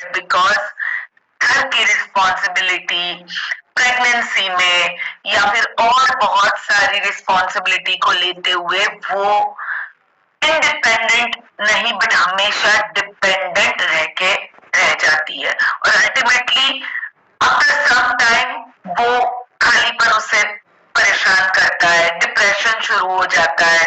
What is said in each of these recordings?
Because घर की responsibility, pregnancy में या फिर और बहुत सारी रिस्पॉन्सिबिलिटी को लेते हुए वो इंडिपेंडेंट नहीं बट हमेशा डिपेंडेंट रह के रह जाती है और अल्टीमेटली आफ्टर सम टाइम वो खालीपन उसे परेशान करता है, डिप्रेशन शुरू हो जाता है,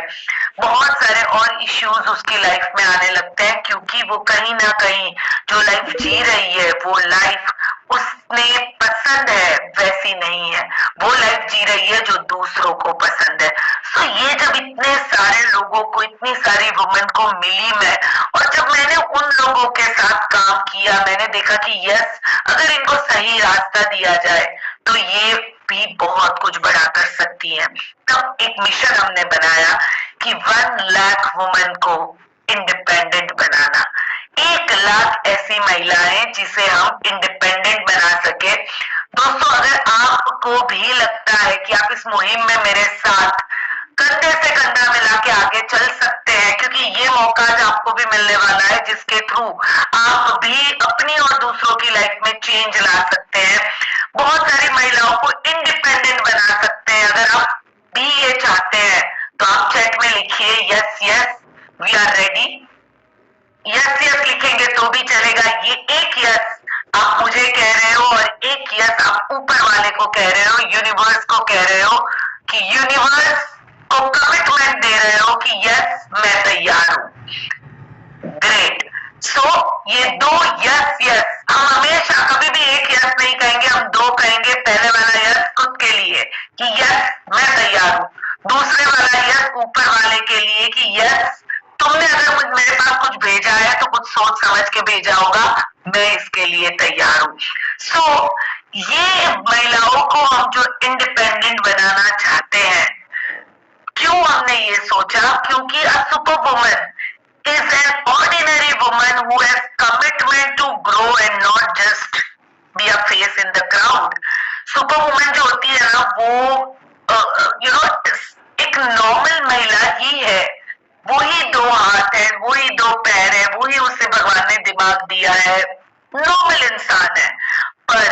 बहुत सारे और इश्यूज उसकी लाइफ में आने लगते हैं क्योंकि वो कहीं ना कहीं जो लाइफ जी रही है वो लाइफ उसने पसंद है वैसी नहीं है, वो लाइफ जी रही है जो दूसरों को पसंद है। सो ये जब इतने सारे लोगों को, इतनी सारी वुमेन को मिली मैं, और जब मैंने उन लोगों के साथ काम किया, मैंने देखा कि यस, अगर इनको सही रास्ता दिया जाए तो ये भी बहुत कुछ बड़ा कर सकती है। तब एक मिशन हमने बनाया कि 1 लाख वुमेन को इंडिपेंडेंट बनाना, 1 लाख ऐसी महिलाएं जिसे हम इंडिपेंडेंट बना सके। दोस्तों, अगर आपको भी लगता है कि आप इस मुहिम में मेरे साथ कंधे से कंधा मिला के आगे चल सकते हैं, क्योंकि ये मौका आज आपको भी मिलने वाला है जिसके थ्रू आप भी अपनी और दूसरों की लाइफ में चेंज ला सकते हैं, बहुत सारी महिलाओं को इंडिपेंडेंट बना सकते हैं। अगर आप भी ये चाहते हैं तो आप चैट में लिखिए yes yes we are ready. Yes yes लिखेंगे तो भी चलेगा। ये एक यस आप मुझे कह रहे हो और एक यस आप ऊपर वाले को कह रहे हो, यूनिवर्स को कह रहे हो कि यूनिवर्स को कमिटमेंट दे रहे हो कि यस मैं तैयार हूं। ग्रेट। सो ये 2 यस यस, हम हमेशा कभी भी एक यस नहीं कहेंगे, हम 2 कहेंगे। पहले वाला यस खुद के लिए कि यस मैं तैयार हूं, दूसरे वाला यस ऊपर वाले के लिए कि यस तुमने अगर मेरे पास कुछ भेजा है तो कुछ सोच समझ के भेजा होगा, मैं इसके लिए तैयार हूं। सो ये महिलाओं को हम जो इंडिपेंडेंट बनाना चाहते हैं, क्यों हमने ये सोचा? क्योंकि a super woman is an ordinary woman who has commitment to grow and not just be a face in the crowd. Super woman जो होती है ना, वो एक नॉर्मल महिला ही है, वही 2 हाथ है, वही 2 पैर है, वही उसे भगवान ने दिमाग दिया है, नॉर्मल इंसान है, पर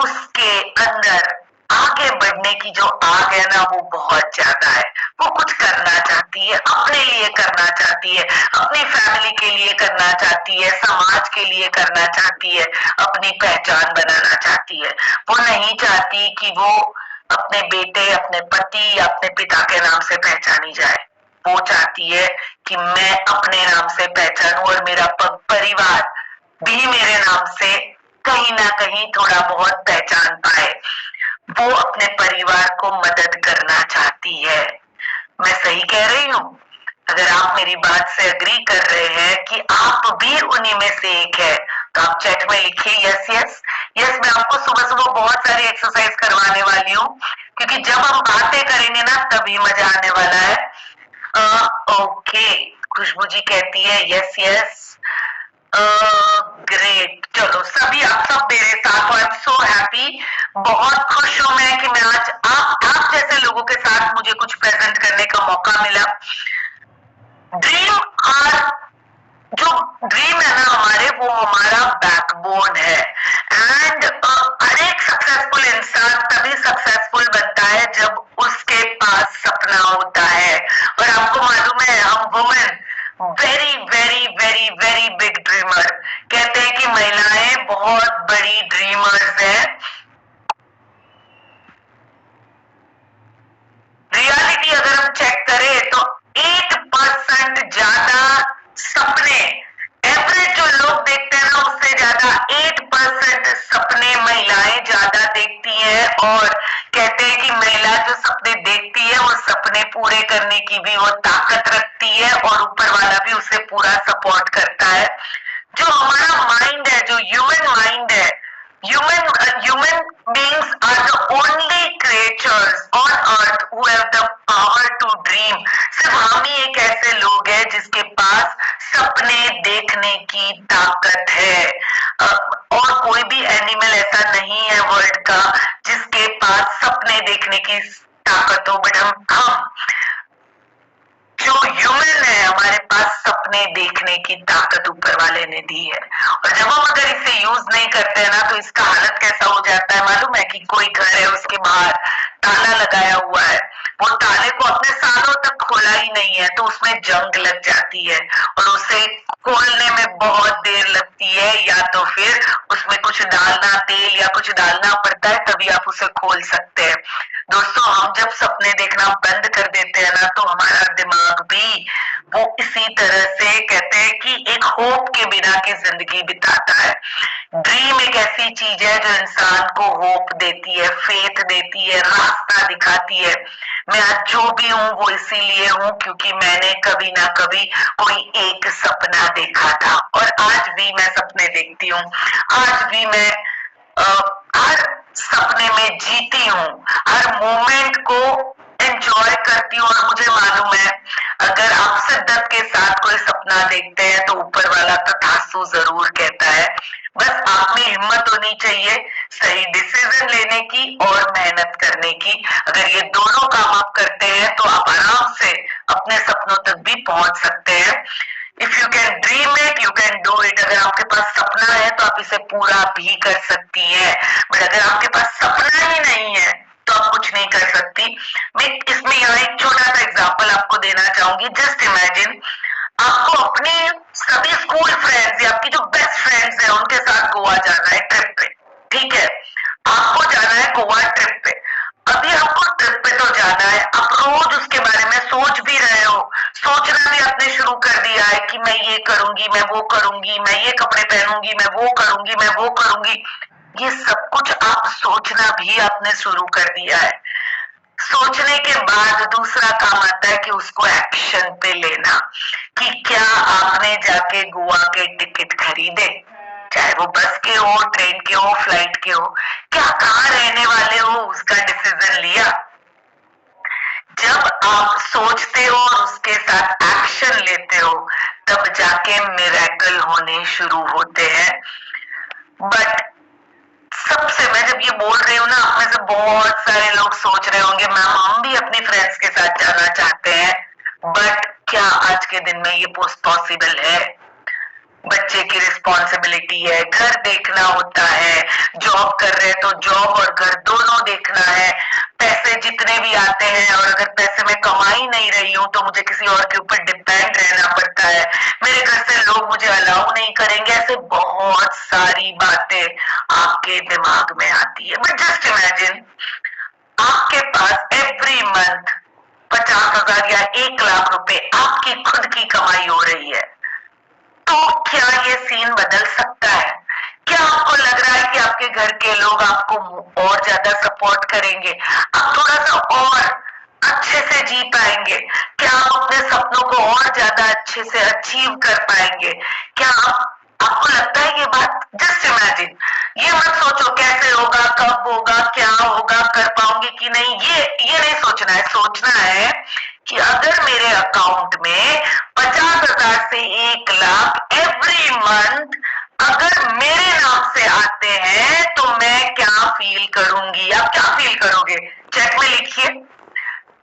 उसके अंदर आगे बढ़ने की जो आग है ना वो बहुत ज्यादा है। वो कुछ करना चाहती है, अपने लिए करना चाहती है, अपनी फैमिली के लिए करना चाहती है, समाज के लिए करना चाहती है, अपनी पहचान बनाना चाहती है। वो नहीं चाहती कि वो अपने बेटे, अपने पति या अपने पिता के नाम से पहचानी जाए। वो चाहती है कि मैं अपने नाम से पहचानूं और मेरा परिवार भी मेरे नाम से कहीं ना कहीं थोड़ा बहुत पहचान पाए। वो अपने परिवार को मदद करना चाहती है। मैं सही कह रही हूँ? अगर आप मेरी बात से अग्री कर रहे हैं कि आप भी उन्हीं में से एक है तो आप चैट में लिखिए यस यस यस। मैं आपको सुबह सुबह बहुत सारी एक्सरसाइज करवाने वाली हूँ, क्योंकि जब हम बातें करेंगे ना तभी मजा आने वाला है। ओके, खुशबू जी कहती है यस यस। ग्रेट, चलो सभी आप सब मेरे साथ हो। आई एम सो हैप्पी, बहुत खुश हूं मैं कि मैं आज आप जैसे लोगों के साथ मुझे कुछ प्रेजेंट करने का मौका मिला। ड्रीम जो ड्रीम है ना हमारे, वो हमारा बैकबोन है। एंड हर एक सक्सेसफुल इंसान तभी सक्सेसफुल बनता है जब उसके पास सपना होता है। और आपको मालूम है, हम women very very very very big dreamer, कहते हैं कि महिलाएं बहुत बड़ी ड्रीमर्स हैं। रियलिटी अगर हम चेक करें तो 8% ज्यादा सपने, एवरेज जो लोग देखते हैं ना उससे ज्यादा 8% सपने महिलाएं ज्यादा देखती हैं। और कहते हैं कि महिला जो सपने देखती है वो सपने पूरे करने की भी वो ताकत रखती है और ऊपर वाला भी उसे पूरा सपोर्ट करता है। जो हमारा माइंड है, जो ह्यूमन माइंड है, human beings are the only creatures on earth who have the power to dream. सिर्फ हम ही एक ऐसे लोग हैं जिसके पास सपने देखने की ताकत है। और कोई भी एनिमल ऐसा नहीं है वर्ल्ड का जिसके पास सपने देखने की ताकत हो। बट हम जो ह्यूमन है, हमारे पास सपने सपने देखने की ताकत ऊपर वाले ने दी है। और जब हम अगर इसे यूज नहीं करते हैं ना, तो इसका हालत कैसा हो जाता है मालूम है? कि कोई घर है, उसके बाहर ताला लगाया हुआ है, वो ताले को अपने सालों तक खोला ही नहीं है, तो उसमें जंग लग जाती है और उसे खोलने में बहुत देर लगती है, या तो फिर उसमें कुछ डालना, तेल या कुछ डालना पड़ता है, तभी आप उसे खोल सकते हैं। दोस्तों, हम जब सपने देखना बंद कर देते हैं ना, तो हमारा दिमाग भी वो इसी तरह से, कहते हैं कि एक होप के बिना की जिंदगी बिताता है। ड्रीम एक ऐसी चीज है जो इंसान को होप देती है, फेथ देती है, रास्ता दिखाती है। मैं आज जो भी हूँ वो इसीलिए हूँ क्योंकि मैंने कभी ना कभी कोई एक सपना देखा था, और आज भी मैं सपने देखती हूँ। आज भी मैं हर सपने में जीती हूँ, हर मोमेंट को एंजॉय करती हूँ। और मुझे मालूम है, अगर आप शिद्दत के साथ कोई सपना देखते हैं तो ऊपर वाला तथास्तु जरूर कहता है। बस आप में हिम्मत होनी चाहिए सही डिसीजन लेने की और मेहनत करने की। अगर ये दोनों काम आप करते हैं तो आप आराम से अपने सपनों तक भी पहुंच सकते हैं। If you can dream it, you can do it. अगर आपके पास सपना है तो आप इसे पूरा भी कर सकती हैं, बट अगर आपके पास सपना ही नहीं है तो आप कुछ नहीं कर सकती। मैं इसमें यहाँ एक छोटा सा एग्जांपल आपको देना चाहूंगी। जस्ट इमेजिन, आपको अपने सभी स्कूल फ्रेंड्स या आपकी जो बेस्ट फ्रेंड्स हैं उनके साथ गोवा जाना है ट्रिप पे, ठीक है? आपको जाना है गोवा ट्रिप पे। अभी आपको ट्रिप पे तो जाना है, आप रोज उसके बारे में सोच भी रहे हो, सोचना भी आपने शुरू कर दिया है कि मैं ये करूंगी, मैं वो करूंगी, मैं ये कपड़े पहनूंगी, मैं वो करूंगी, मैं वो करूंगी। ये सब कुछ आप सोचना भी आपने शुरू कर दिया है। सोचने के बाद दूसरा काम आता है कि उसको एक्शन पे लेना, कि क्या आपने जाके गोवा के टिकट खरीदे, चाहे वो बस के हो, ट्रेन के हो, फ्लाइट के हो। क्या कहाँ रहने वाले हो, उसका डिसीजन लिया। जब आप सोचते हो और उसके साथ एक्शन लेते हो, तब जाके मिरेकल होने शुरू होते हैं। बट सबसे, मैं जब ये बोल रही हूँ ना, आप में से बहुत सारे लोग सोच रहे होंगे मैम हम भी अपनी फ्रेंड्स के साथ जाना चाहते हैं, बट क्या आज के दिन में ये पॉसिबल है? बच्चे की रिस्पॉन्सिबिलिटी है, घर देखना होता है, जॉब कर रहे हैं तो जॉब और घर दोनों देखना है, पैसे जितने भी आते हैं, और अगर पैसे में कमाई नहीं रही हूँ तो मुझे किसी और के ऊपर डिपेंड रहना पड़ता है, मेरे घर से लोग मुझे अलाउ नहीं करेंगे। ऐसे बहुत सारी बातें आपके दिमाग में आती है। बट जस्ट इमेजिन, आपके पास एवरी मंथ 50,000 या 1,00,000 रुपए आपकी खुद की कमाई हो रही है, तो क्या ये सीन बदल सकता है? क्या आपको लग रहा है कि आपके घर के लोग आपको और ज्यादा सपोर्ट करेंगे, आप थोड़ा सा और अच्छे से जी पाएंगे? क्या आप अपने सपनों को और ज्यादा अच्छे से अचीव कर पाएंगे? क्या आपको लगता है ये बात? जस्ट इमेजिन, ये मत सोचो कैसे होगा, कब होगा, क्या होगा, कर पाऊंगी कि नहीं, ये नहीं सोचना है। सोचना है कि अगर मेरे अकाउंट में 50,000 से 1,00,000 एवरी मंथ अगर मेरे नाम से आते हैं तो मैं क्या फील करूंगी। आप क्या फील करोगे? चेक में लिखिए,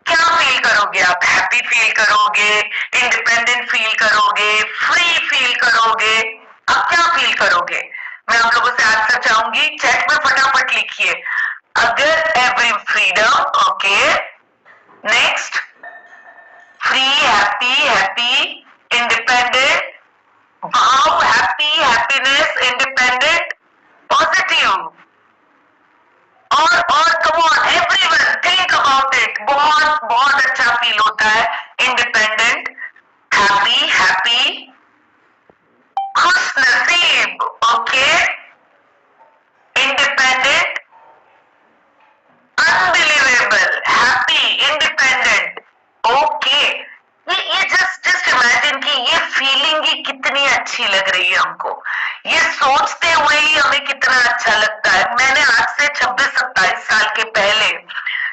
क्या फील करोगे? आप हैप्पी फील करोगे, इंडिपेंडेंट फील करोगे, फ्री फील करोगे? आप क्या फील करोगे? मैं आप लोगों से आंसर चाहूंगी, चैट में फटाफट लिखिए। अगर every freedom, okay, next, free, happy, happy, independent, wow, happy, happiness, independent, positive, और come on everyone think about it. बहुत बहुत अच्छा फील होता है इंडिपेंडेंट, हैप्पी, हैप्पी, खुश नसीब, okay, independent, unbelievable, happy, independent, okay. ये जस्ट इमेजिन कि ये फीलिंग ही कितनी अच्छी लग रही है हमको, ये सोचते हुए ही हमें कितना अच्छा लगता है। मैंने आज से 26-27 साल के पहले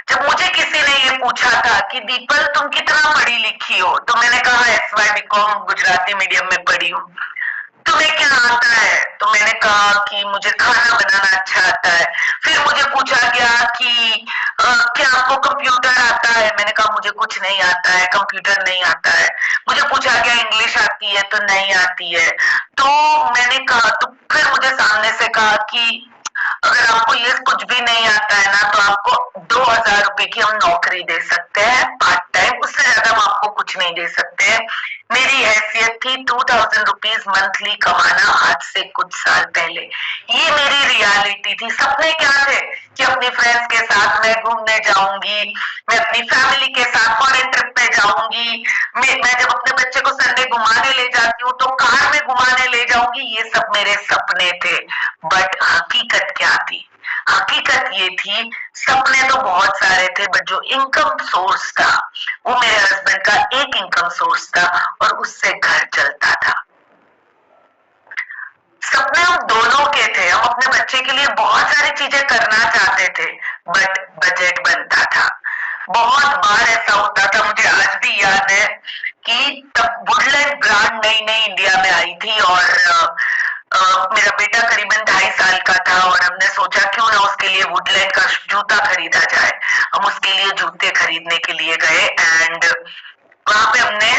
जब मुझे किसी ने ये पूछा था कि दीपल तुम कितना पढ़ी लिखी हो, तो मैंने कहा SY BCom गुजराती मीडियम में पढ़ी हूँ। तुम्हें क्या क्या आता है? तो मैंने कहा कि मुझे खाना बनाना अच्छा आता है। फिर मुझे पूछा गया कि क्या आपको कंप्यूटर आता है? मैंने कहा मुझे कुछ नहीं आता है, कंप्यूटर नहीं आता है। मुझे पूछा गया इंग्लिश आती है? तो नहीं आती है। तो मैंने कहा, तो फिर मुझे सामने से कहा कि अगर आपको ये कुछ भी नहीं आता है ना, तो आपको 2000 रुपए की हम नौकरी दे सकते हैं पार्ट टाइम, उससे ज्यादा हम आपको कुछ नहीं दे सकते हैं। मेरी हैसियत थी 2000 रुपीज मंथली कमाना आज से कुछ साल पहले। ये मेरी रियलिटी थी। सपने क्या थे कि अपनी फ्रेंड्स के साथ मैं घूमने जाऊंगी, मैं अपनी फैमिली के साथ फॉरेन ट्रिप पे जाऊंगी, मैं जब अपने बच्चे को संडे घुमाने ले जाती हूँ तो कार में घुमाने ले जाऊंगी। ये सब मेरे सपने थे, बट हकीकत क्या थी? हकीकत ये थी, सपने तो बहुत सारे थे, बट जो इनकम सोर्स था वो मेरे हस्बैंड का एक इनकम सोर्स था और उससे घर चलता था। सपने हम दोनों के थे। हम अपने बच्चे के लिए बहुत सारी चीजें करना चाहते थे, बट बजट बनता था। बहुत बार ऐसा होता था, मुझे आज भी याद है कि तब वुडलैंड ब्रांड नई नई इंडिया में आई थी और मेरा बेटा करीबन 2.5 साल का था और हमने सोचा क्यों ना उसके लिए वुडलैंड का जूता खरीदा जाए। हम उसके लिए जूते खरीदने के लिए गए एंड वहां पे हमने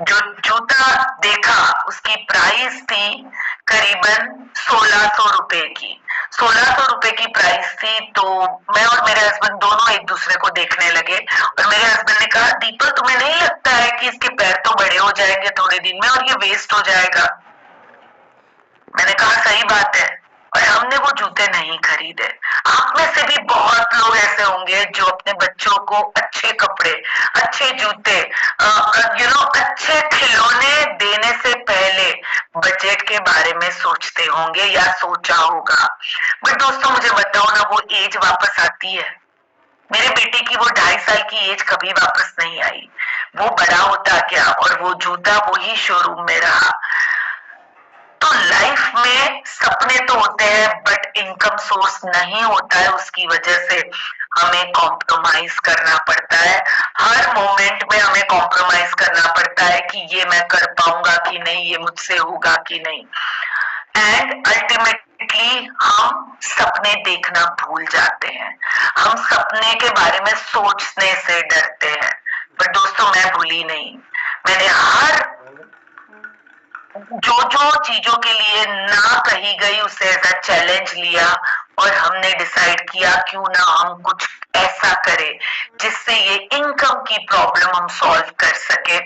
जो जूता देखा उसकी प्राइस थी करीबन 1600 रुपए की। 1600 रुपए की प्राइस थी। तो मैं और मेरे हस्बैंड दोनों एक दूसरे को देखने लगे और मेरे हस्बैंड ने कहा, दीपल तुम्हें नहीं लगता है कि इसके पैर तो बड़े हो जाएंगे थोड़े दिन में और ये वेस्ट हो जाएगा? मैंने कहा सही बात है, और हमने वो जूते नहीं खरीदे। आप में से भी बहुत लोग ऐसे होंगे जो अपने बच्चों को अच्छे कपड़े, अच्छे जूते, अच्छे खिलौने देने से पहले बजट के बारे में सोचते होंगे या सोचा होगा। बट दोस्तों मुझे बताओ ना, वो एज वापस आती है? मेरे बेटे की वो 2.5 साल की एज कभी वापस नहीं आई। वो बड़ा होता गया और वो जूता वही शोरूम में रहा। तो लाइफ में सपने तो होते हैं बट इनकम सोर्स नहीं होता है, उसकी वजह से हमें कॉम्प्रोमाइज करना पड़ता है। हर मोमेंट में हमें कॉम्प्रोमाइज करना पड़ता है कि ये मैं कर पाऊंगा कि नहीं, ये मुझसे होगा कि नहीं। एंड अल्टीमेटली हम सपने देखना भूल जाते हैं। हम सपने के बारे में सोचने से डरते हैं। पर दोस्तों मैं भूली नहीं, मैंने हर जो चीजों के लिए ना कही गई उसे एज अ चैलेंज लिया और हमने डिसाइड किया क्यों ना हम कुछ ऐसा करें जिससे ये इनकम की प्रॉब्लम हम सॉल्व कर सके।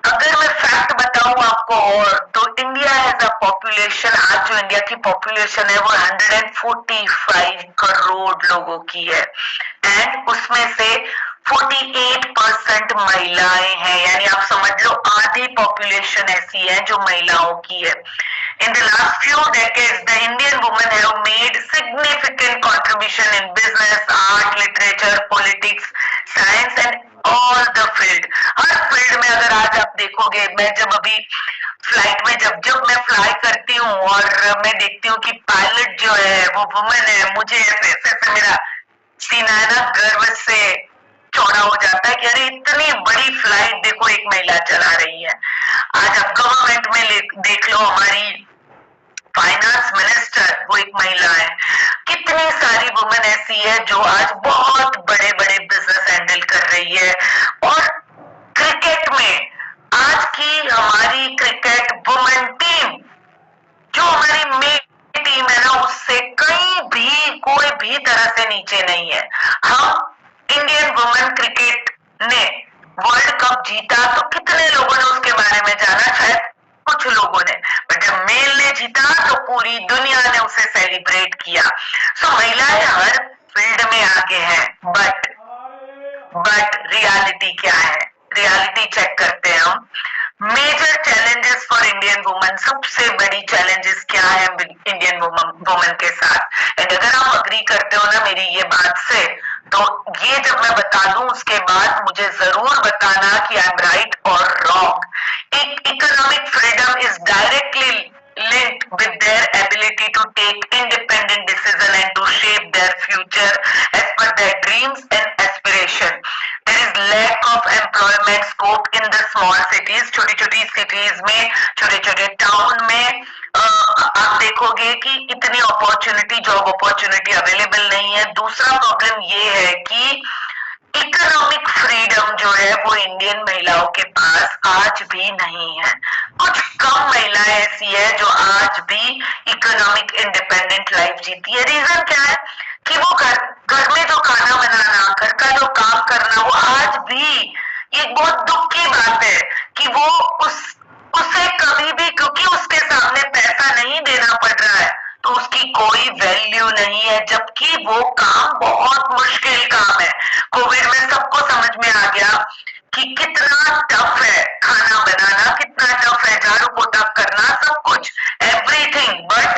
अगर मैं फैक्ट बताऊं आपको और तो इंडिया हैज अ पॉपुलेशन, आज जो इंडिया की पॉपुलेशन है वो 145 करोड़ लोगों की है एंड उसमें से 48% महिलाएं हैं, यानी आप समझ लो आधी पॉपुलेशन ऐसी है जो महिलाओं की है। In the last few decades, the Indian women have made significant contribution in business, art, literature, politics, science and all the field. Her field में अगर आज आप देखोगे, मैं जब अभी फ्लाइट में जब मैं फ्लाई करती हूँ और मैं देखती हूँ कि पायलट जो है वो वुमेन है, मुझे ऐसे मेरा सीना ना गर्व से चौड़ा हो जाता है कि अरे इतनी बड़ी फ्लाइट देखो एक महिला चला रही है। आज आप गवर्नमेंट में देख लो, हमारी फाइनेंस मिनिस्टर वो एक महिला है। कितनी सारी वुमेन ऐसी है जो आज बहुत बड़े बड़े बिजनेस हैंडल कर रही है। और क्रिकेट में आज की हमारी क्रिकेट वुमेन टीम जो हमारी मेन टीम है ना, उससे कोई भी तरह से नीचे नहीं है। हम इंडियन वुमेन क्रिकेट ने वर्ल्ड कप जीता तो कितने लोगों ने उसके बारे में जाना? शायद कुछ लोगों ने, बट जब मेल ने जीता तो पूरी दुनिया ने उसे सेलिब्रेट किया। सो महिलाएं हर फील्ड में आगे हैं, बट रियलिटी क्या है? रियलिटी चेक करते हैं हम। Major challenges for Indian women, सबसे बड़ी चैलेंजेस क्या है इंडियन वुमेन के साथ? एंड अगर आप अग्री करते हो ना मेरी ये बात से, तो ये जब मैं बता दूं उसके बाद मुझे जरूर बताना कि आई एम राइट और wrong. Economic freedom is directly linked with their ability to take independent decision and to shape their future as per their dreams and aspiration. There is lack of employment scope in the small cities. छोटी छोटी cities में, छोटे छोटे town देखोगे कि इतनी opportunity, job opportunity available नहीं है। दूसरा प्रॉब्लम ये है कि इकोनॉमिक फ्रीडम जो है वो इंडियन महिलाओं के पास आज भी नहीं है। कुछ कम महिलाएं ऐसी है जो आज भी इकोनॉमिक इंडिपेंडेंट लाइफ जीती है। रीजन क्या है कि वो घर में जो खाना बनाना, घर का जो काम करना, वो आज भी, ये बहुत दुख की बात है कि वो उसे कभी भी, क्योंकि उसके सामने पैसा नहीं देना पड़ रहा है तो उसकी कोई वैल्यू नहीं है, जबकि वो काम बहुत मुश्किल काम है। कोविड में सबको समझ में आ गया कि कितना टफ है खाना बनाना, कितना टफ है झाड़ू पोछा करना, सब कुछ, एवरीथिंग। बट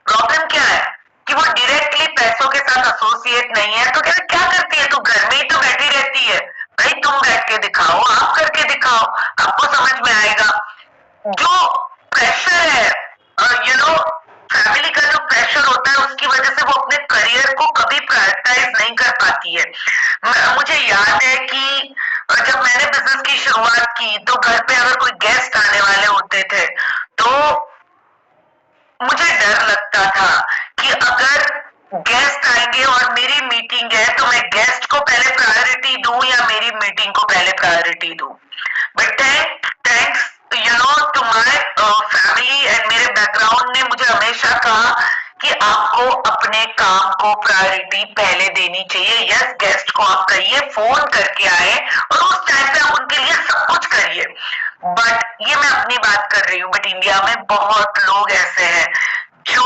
प्रॉब्लम क्या है कि वो डायरेक्टली पैसों के साथ एसोसिएट नहीं है। तो क्या करती है, तू घर में ही तो बैठी रहती है। भाई तुम बैठ के दिखाओ, आप करके दिखाओ, आपको समझ में आएगा। जो प्रेशर है, फैमिली का जो प्रेशर होता है, उसकी वजह से वो अपने करियर को कभी प्रायोरिटाइज नहीं कर पाती है। मुझे याद है कि जब मैंने बिजनेस की शुरुआत की तो घर पे अगर कोई गेस्ट आने वाले होते थे तो मुझे डर लगता था कि अगर गेस्ट आएंगे और मेरी मीटिंग है तो मैं गेस्ट को पहले प्रायोरिटी दूं या मेरी मीटिंग को पहले प्रायोरिटी दूं। But thanks to my family and मेरे बैकग्राउंड ने मुझे हमेशा कहा कि आपको अपने काम को प्रायोरिटी पहले देनी चाहिए। यस, गेस्ट को आप कहिए, फोन करके आए और उस टाइम पे आप उनके लिए सब कुछ करिए। बट ये मैं अपनी बात कर रही हूँ, बट इंडिया में बहुत लोग ऐसे हैं जो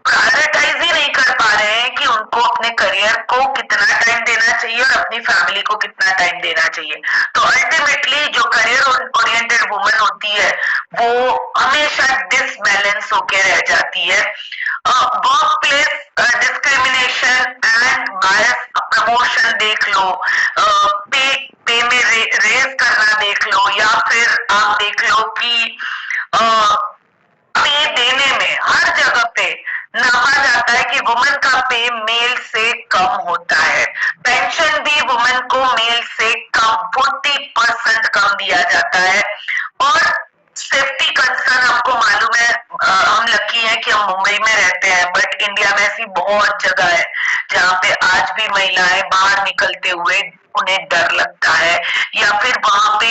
प्रायोरिटाइज ही नहीं कर पा रहे हैं कि उनको अपने करियर को कितना टाइम देना चाहिए और अपनी फैमिली को कितना टाइम देना चाहिए। तो अल्टीमेटली जो करियर ओरिएंटेड वुमन होती है वो हमेशा डिसबैलेंस होके रह जाती है। Work place discrimination and bias, promotion देख लो, पे में रेस करना देख लो, या फिर आप देख लो कि पे देने में हर जगह पे नापा जाता है कि वुमन का पे मेल से कम होता है। पेंशन भी वुमन को मेल से कम 40% कम दिया जाता है। और सेफ्टी कंसर्न, आपको मालूम है, हम लकी हैं कि हम मुंबई में रहते हैं, बट इंडिया में ऐसी बहुत जगह है जहाँ पे आज भी महिलाएं बाहर निकलते हुए उन्हें डर लगता है, या फिर वहां पे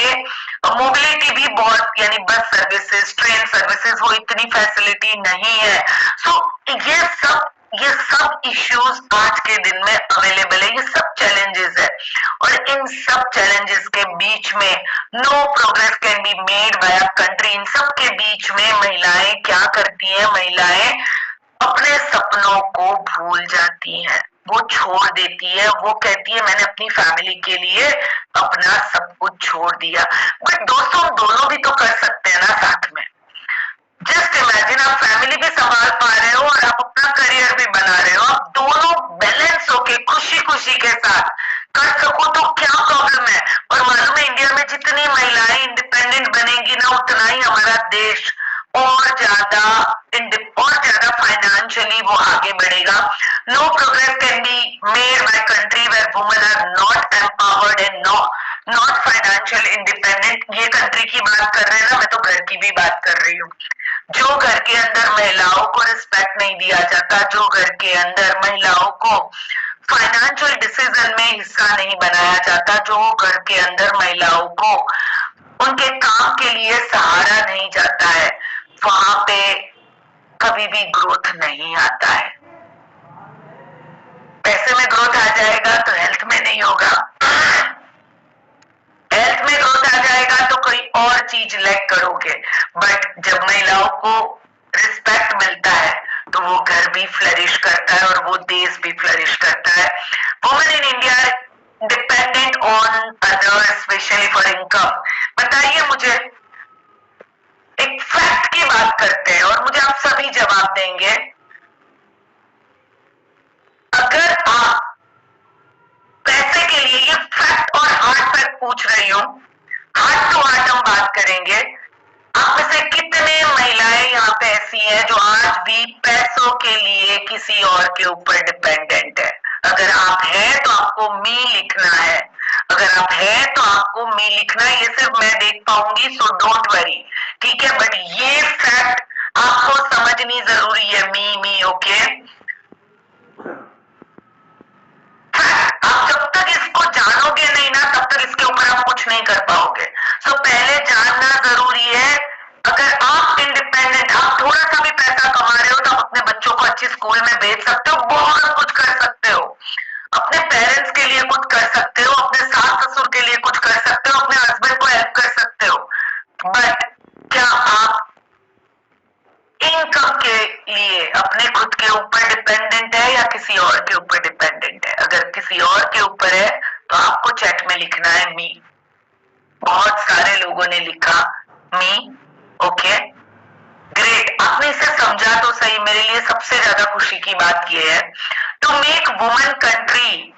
मोबिलिटी भी बहुत, यानी बस सर्विसेज, ट्रेन सर्विसेज, वो इतनी फैसिलिटी नहीं है। सो ये सब इश्यूज आज के दिन में अवेलेबल है, ये सब चैलेंजेस है। और इन सब चैलेंजेस के बीच में no progress can be made by a country. इन सब के बीच में महिलाएं क्या करती हैं, महिलाएं अपने सपनों को भूल जाती हैं, वो छोड़ देती है। वो कहती है मैंने अपनी फैमिली के लिए अपना सब कुछ छोड़ दिया। बट दोस्तों, दोनों भी तो कर सकते हैं ना साथ में। जस्ट इमेजिन, आप फैमिली भी संभाल पा रहे हो और आप अपना करियर भी बना रहे हो, आप दोनों बैलेंस होके खुशी खुशी के साथ कर सको तो क्या प्रॉब्लम है। और मालूम है, इंडिया में जितनी महिलाएं इंडिपेंडेंट बनेंगी ना, उतना ही हमारा देश और ज्यादा फाइनेंशियली वो आगे बढ़ेगा। No progress can be made by country where women are not empowered and not financial independent. ये कंट्री की बात कर रहे हैं ना, मैं तो घर की भी बात कर रही हूँ। जो घर के अंदर महिलाओं को रिस्पेक्ट नहीं दिया जाता, जो घर के अंदर महिलाओं को फाइनेंशियल डिसीजन में हिस्सा नहीं बनाया जाता, जो घर के अंदर महिलाओं को उनके काम के लिए सहारा नहीं जाता है, वहां पे कभी भी ग्रोथ नहीं आता है। पैसे में ग्रोथ आ जाएगा तो हेल्थ में नहीं होगा, हेल्थ में ग्रोथ आ जाएगा तो कोई और चीज लैक करोगे। बट जब महिलाओं को रिस्पेक्ट मिलता है तो वो घर भी फ्लरिश करता है और वो देश भी फ्लरिश करता है। Women in India dependent on others specially for income. बताइए मुझे, एक फैक्ट की बात करते हैं और मुझे आप सभी जवाब देंगे। अगर आप पैसे के लिए, ये फैक्ट और हार्ट फैक्ट पूछ रही हूं, हार्ट टू हार्ट हम बात करेंगे, आप में से कितने महिलाएं यहाँ पे ऐसी हैं जो आज भी पैसों के लिए किसी और के ऊपर डिपेंडेंट है? अगर आप हैं तो आपको मी लिखना है। अगर आप है तो आपको मी लिखना है, ये सिर्फ मैं देख पाऊंगी, सो डोंट वरी, ठीक है। बट ये फैक्ट आपको समझनी जरूरी है, मी ओके। आप जब तक इसको जानोगे नहीं ना, तब तक इसके ऊपर आप कुछ नहीं कर पाओगे। सो पहले जानना जरूरी है। अगर आप इंडिपेंडेंट, आप थोड़ा सा भी पैसा कमा रहे हो तो आप अपने बच्चों को अच्छे स्कूल में भेज सकते हो, बहुत कुछ कर सकते हो, अपने पेरेंट्स के लिए कुछ कर सकते हो, अपने सास ससुर के लिए कुछ कर सकते हो, अपने हस्बैंड को हेल्प कर सकते हो। बट क्या आप इनकम के लिए अपने खुद के ऊपर डिपेंडेंट है या किसी और के ऊपर डिपेंडेंट है? अगर किसी और के ऊपर है तो आपको चैट में लिखना है मी। बहुत सारे लोगों ने लिखा मी, ओके ग्रेट। आपने इसे समझा तो सही, मेरे लिए सबसे ज्यादा खुशी की बात यह है, to make woman country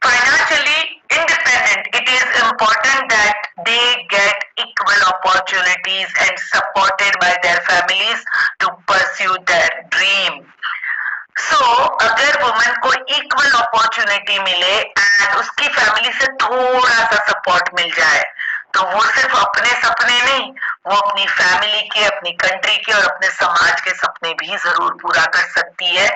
financially independent, it is important that they get equal opportunities and supported by their families to pursue their dream. So, अगर वुमन को इक्वल अपॉर्चुनिटी मिले एंड उसकी फैमिली से थोड़ा सा सपोर्ट मिल जाए, तो वो सिर्फ अपने सपने नहीं, वो अपनी फैमिली के, अपनी कंट्री के और अपने समाज के सपने भी जरूर पूरा कर सकती है।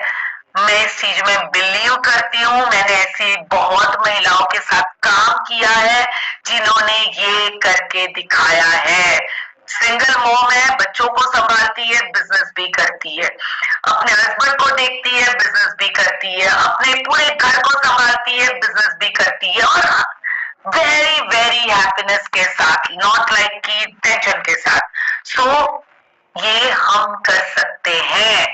मैं इस चीज में बिलीव करती हूँ। मैंने ऐसी बहुत महिलाओं के साथ काम किया है जिन्होंने ये करके दिखाया है। सिंगल मॉम है, बच्चों को संभालती है, बिजनेस भी करती है, अपने हस्बैंड को देखती है, बिजनेस भी करती है, अपने पूरे घर को संभालती है, बिजनेस भी करती है, और वेरी वेरी हैप्पीनेस के साथ, नॉट लाइक की टेंशन के साथ। सो ये हम कर सकते हैं।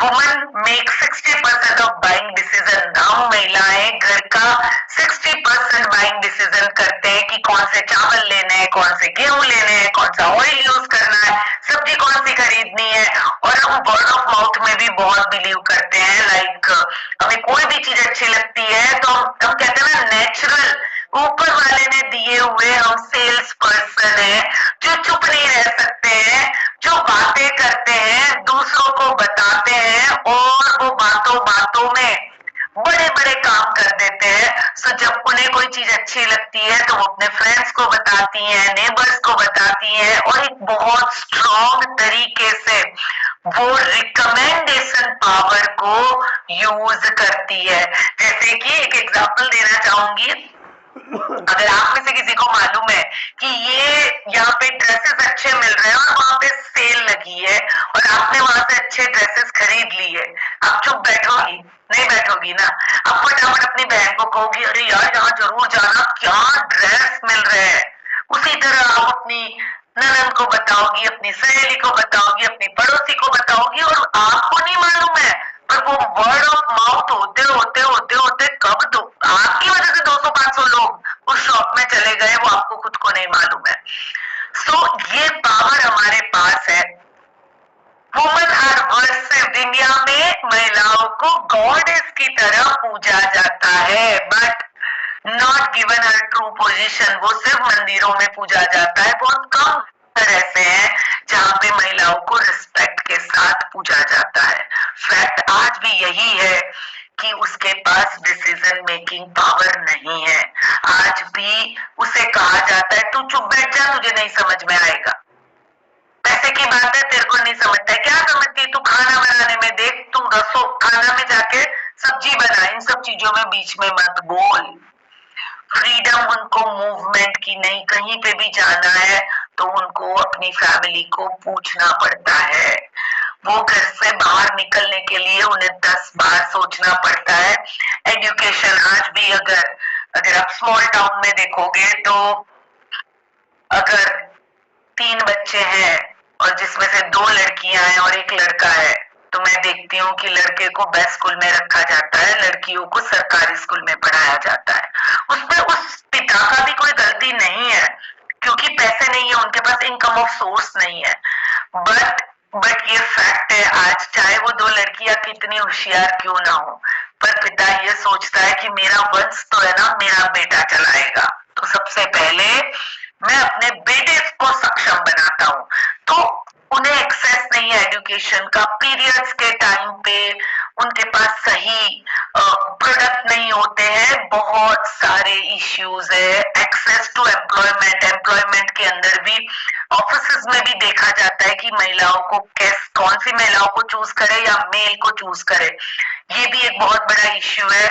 Woman make 60% of buying decision. हम महिलाएं घर का 60% बाइंग डिसीजन करते हैं कि कौन से चावल लेने हैं, कौन से गेहूं लेने हैं, कौन सा ऑयल यूज करना है, सब्जी कौन सी खरीदनी है। और हम वर्ड ऑफ माउथ में भी बहुत बिलीव करते हैं। लाइक हमें कोई भी चीज अच्छी लगती है तो हम कहते हैं ना, नेचुरल ऊपर वाले ने दिए हुए हम सेल्स पर्सन है जो चुप नहीं रह सकते हैं, जो बातें करते हैं, दूसरों को बताते हैं और वो बातों बातों में बड़े बड़े काम कर देते हैं। सो जब उन्हें कोई चीज अच्छी लगती है तो वो अपने फ्रेंड्स को बताती हैं, नेबर्स को बताती हैं, और एक बहुत स्ट्रॉन्ग तरीके से वो रिकमेंडेशन पावर को यूज करती है। जैसे कि एक एग्जांपल देना चाहूंगी, अगर आप में से किसी को मालूम है कि ये यहाँ पे ड्रेसेस अच्छे मिल रहे हैं और वहां पे सेल लगी है और आपने वहां से अच्छे ड्रेसेस खरीद लिए, आप चुप बैठोगी? नहीं बैठोगी ना। आप फटाफट अपनी बहन को कहोगी, अरे यार यहाँ जरूर जाना, क्या ड्रेस मिल रहे हैं। उसी तरह आप अपनी ननद को बताओगी, अपनी सहेली को बताओगी, अपनी पड़ोसी को बताओगी, और आपको नहीं मालूम है पर वो वर्ड ऑफ माउथ होते होते होते होते कब तो आपकी वजह से 200-500 लोग उस शॉप में चले गए, वो आपको खुद को नहीं मालूम है। सो ये पावर हमारे पास है। Women are worshipped. इंडिया में महिलाओं को गॉडेस की तरह पूजा जाता है, but not given her true position. वो सिर्फ मंदिरों में पूजा जाता है। बहुत कम तरह से है जहाँ पे महिलाओं को रिस्पेक्ट के साथ पूजा जाता है। फैक्ट आज भी यही है कि उसके पास डिसीजन मेकिंग पावर नहीं है। आज भी उसे कहा जाता है, तू चुप बैठ जा, तुझे नहीं समझ में आएगा। पैसे की बात है, तेरे को नहीं समझता है, क्या समझती, तू खाना बनाने में देख, तू रसो खाना में जाके सब्जी बना, इन सब चीजों में बीच में मत बोल। फ्रीडम उनको मूवमेंट की नहीं, कहीं पे भी जाना है तो उनको अपनी फैमिली को पूछना पड़ता है। वो घर से बाहर निकलने के लिए उन्हें 10 बार सोचना पड़ता है। एजुकेशन आज भी अगर आप स्मॉल टाउन में देखोगे तो अगर 3 बच्चे हैं और जिसमें से 2 लड़कियां हैं और 1 लड़का है, तो मैं देखती हूँ कि लड़के को बेस्ट स्कूल में रखा जाता है, लड़कियों को सरकारी स्कूल में पढ़ाया जाता है। उसमें उस पिता का भी कोई गलती नहीं है, क्योंकि पैसे नहीं है, उनके पास इनकम ऑफ सोर्स नहीं है। बट ये फैक्ट है, आज चाहे वो 2 लड़कियां कितनी होशियार क्यों ना हो, पर पिता ये सोचता है कि मेरा वंश तो है ना, मेरा बेटा चलाएगा, तो सबसे पहले मैं अपने बेटे को सक्षम बनाता हूँ। तो उन्हें एक्सेस नहीं है एजुकेशन का। पीरियड्स के टाइम पे उनके पास सही प्रोडक्ट नहीं होते हैं, बहुत सारे इश्यूज है, एक्सेस टू एम्प्लॉयमेंट, एम्प्लॉयमेंट के अंदर भी ऑफिस में भी देखा जाता है कि महिलाओं को कौन सी महिलाओं को चूज करे या मेल को चूज करे, ये भी एक बहुत बड़ा इश्यू है।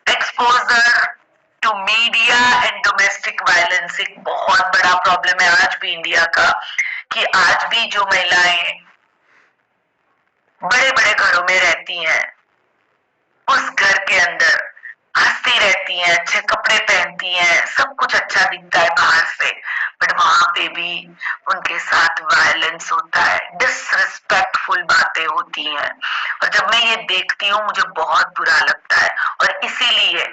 Exposure to media and domestic violence एक बहुत बड़ा प्रॉब्लम है आज भी इंडिया का, कि आज भी जो महिलाएं बड़े बड़े घरों में रहती हैं, उस घर के अंदर हंसती रहती हैं, अच्छे कपड़े पहनती हैं, सब कुछ अच्छा दिखता है बाहर से, बट वहां पे भी उनके साथ वायलेंस होता है, डिसरिस्पेक्टफुल बातें होती हैं। और जब मैं ये देखती हूँ मुझे बहुत बुरा लगता है, और इसीलिए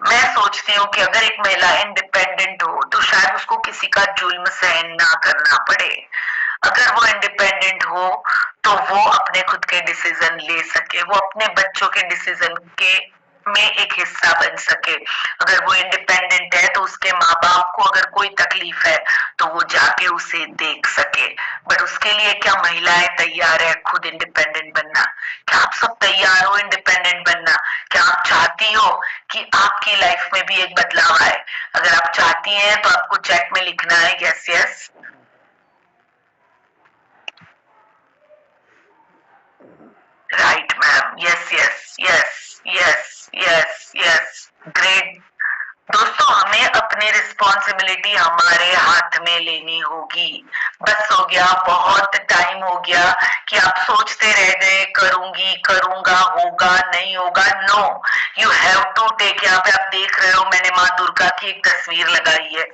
मैं सोचती हूँ कि अगर एक महिला इंडिपेंडेंट हो तो शायद उसको किसी का जुल्म सहन ना करना पड़े। अगर वो इंडिपेंडेंट हो तो वो अपने खुद के डिसीजन ले सके, वो अपने बच्चों के डिसीजन के में एक हिस्सा बन सके। अगर वो इंडिपेंडेंट है तो उसके माँ बाप को अगर कोई तकलीफ है तो वो जाके उसे देख सके। बट उसके लिए क्या महिलाएं तैयार है खुद इंडिपेंडेंट बनना? क्या आप सब तैयार हो इंडिपेंडेंट बनना? क्या आप चाहती हो कि आपकी लाइफ में भी एक बदलाव आए? अगर आप चाहती हैं तो आपको चैट में लिखना है yes yes. Right ma'am, yes yes yes yes yes yes, great. दोस्तों हमें अपनी रिस्पॉन्सिबिलिटी हमारे हाथ में लेनी होगी। बस हो गया, बहुत टाइम हो गया कि आप सोचते रह गए करूंगी करूंगा, होगा नहीं होगा। No, you have to take. यहाँ पे आप देख रहे हो मैंने माँ दुर्गा की एक तस्वीर लगाई है,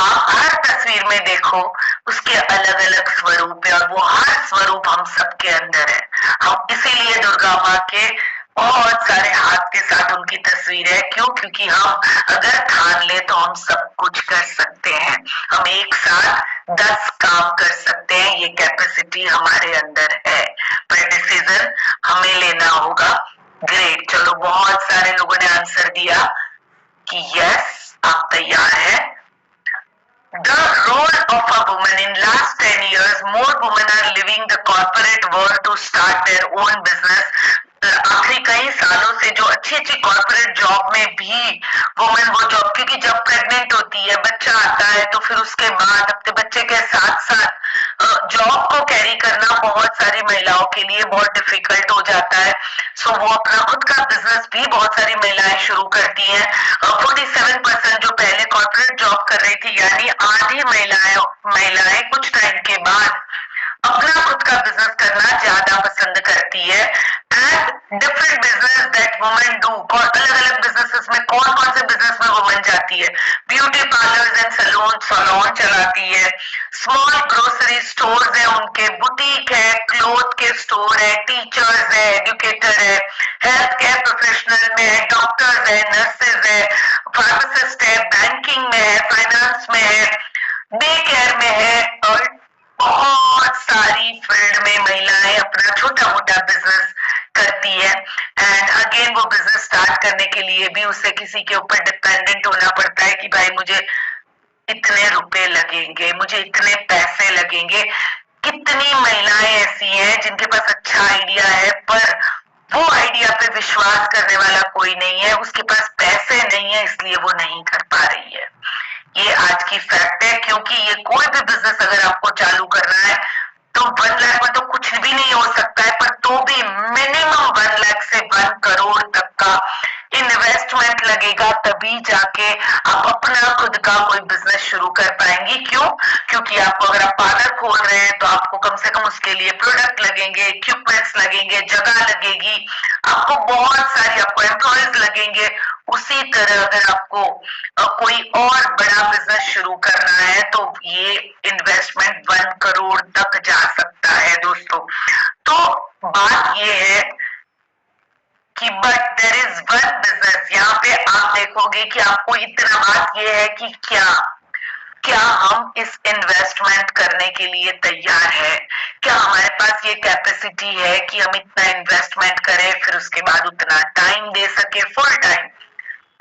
आप हर तस्वीर में देखो उसके अलग अलग स्वरूप है, और वो हर स्वरूप हम सबके अंदर है। हम इसीलिए दुर्गा माँ के बहुत सारे हाथ के साथ उनकी तस्वीर है। क्यों? क्योंकि हम अगर ठान ले तो हम सब कुछ कर सकते हैं, हम एक साथ 10 काम कर सकते हैं, ये कैपेसिटी हमारे अंदर है, पर डिसीजन हमें लेना होगा। ग्रेट, चलो बहुत सारे लोगों ने आंसर दिया कि यस आप तैयार है। The role of a woman in last 10 years, more women are leaving the corporate world to start their own business. आखिरी कई सालों से जो अच्छी अच्छी कॉर्पोरेट जॉब में भी वुमेन वो जॉब, क्योंकि जब प्रेग्नेंट होती है बच्चा आता है तो फिर उसके बाद अपने बच्चे के साथ साथ जॉब को कैरी करना बहुत सारी महिलाओं के लिए बहुत डिफिकल्ट हो जाता है। सो वो अपना खुद का बिजनेस भी बहुत सारी महिलाएं शुरू करती हैं। 47% जो पहले कॉर्पोरेट जॉब कर रही थी, यानी आधी महिलाएं कुछ टाइम के बाद अपना खुद का बिजनेस करना ज्यादा पसंद करती है। And different business that women do, और अलग अलग बिजनेसेस में कौन कौन से बिजनेस में वुमेन जाती है? ब्यूटी पार्लर्स एंड सैलून चलाती है, स्मॉल ग्रोसरी स्टोर्स है उनके, बुटीक है, क्लोथ के स्टोर है, टीचर्स है, एजुकेटर है, हेल्थ केयर प्रोफेशनल में है, डॉक्टर्स है, नर्सेज है, फार्मासिस्ट है, बैंकिंग में है, फाइनेंस में है, डे केयर में है, और बहुत सारी फील्ड में महिलाएं अपना छोटा मोटा बिजनेस करती है। एंड अगेन वो बिजनेस स्टार्ट करने के लिए भी उसे किसी के ऊपर डिपेंडेंट होना पड़ता है कि भाई मुझे इतने रुपए लगेंगे, मुझे इतने पैसे लगेंगे। कितनी महिलाएं ऐसी हैं जिनके पास अच्छा आइडिया है पर वो आइडिया पे विश्वास करने वाला कोई नहीं है, उसके पास पैसे नहीं है, इसलिए वो नहीं कर पा रही है। ये आज की फैक्ट है, क्योंकि ये कोई भी बिजनेस अगर आपको चालू करना है तो 1 लाख में तो कुछ भी नहीं हो सकता है, पर तो भी मिनिमम 1 लाख से 1 करोड़ तक का इन्वेस्टमेंट लगेगा, तभी जाके आप अपना खुद का कोई बिजनेस शुरू कर पाएंगी। क्यों? क्योंकि आपको अगर आप पार्लर खोल रहे हैं तो आपको कम से कम उसके लिए प्रोडक्ट लगेंगे, इक्विपमेंट्स लगेंगे, जगह लगेगी, आपको बहुत सारी आपको एम्प्लॉयज लगेंगे। उसी तरह अगर आपको कोई और बड़ा बिजनेस शुरू करना है तो ये इन्वेस्टमेंट 1 करोड़ तक जा सकता है दोस्तों। तो बात ये है कि but there is one business, यहाँ पे आप देखोगे कि आपको इतना बात ये है कि क्या हम इस इन्वेस्टमेंट करने के लिए तैयार है? क्या हमारे पास ये कैपेसिटी है कि हम इतना इन्वेस्टमेंट करें फिर उसके बाद उतना टाइम दे सके, फुल टाइम,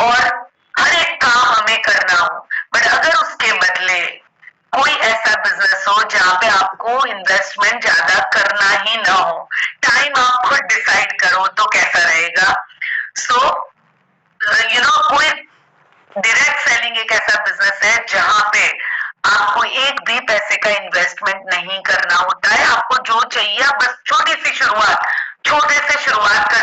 और हर एक काम हमें करना हो, बट अगर उसके बदले कोई ऐसा बिजनेस हो जहाँ पे आपको इन्वेस्टमेंट ज्यादा करना ही ना हो, टाइम आप खुद डिसाइड करो तो कैसा रहेगा। सो कोई डायरेक्ट सेलिंग एक ऐसा बिजनेस है जहां पे आपको एक भी पैसे का इन्वेस्टमेंट नहीं करना होता है। आपको जो चाहिए आप बस छोटी सी शुरुआत, छोटे से शुरुआत कर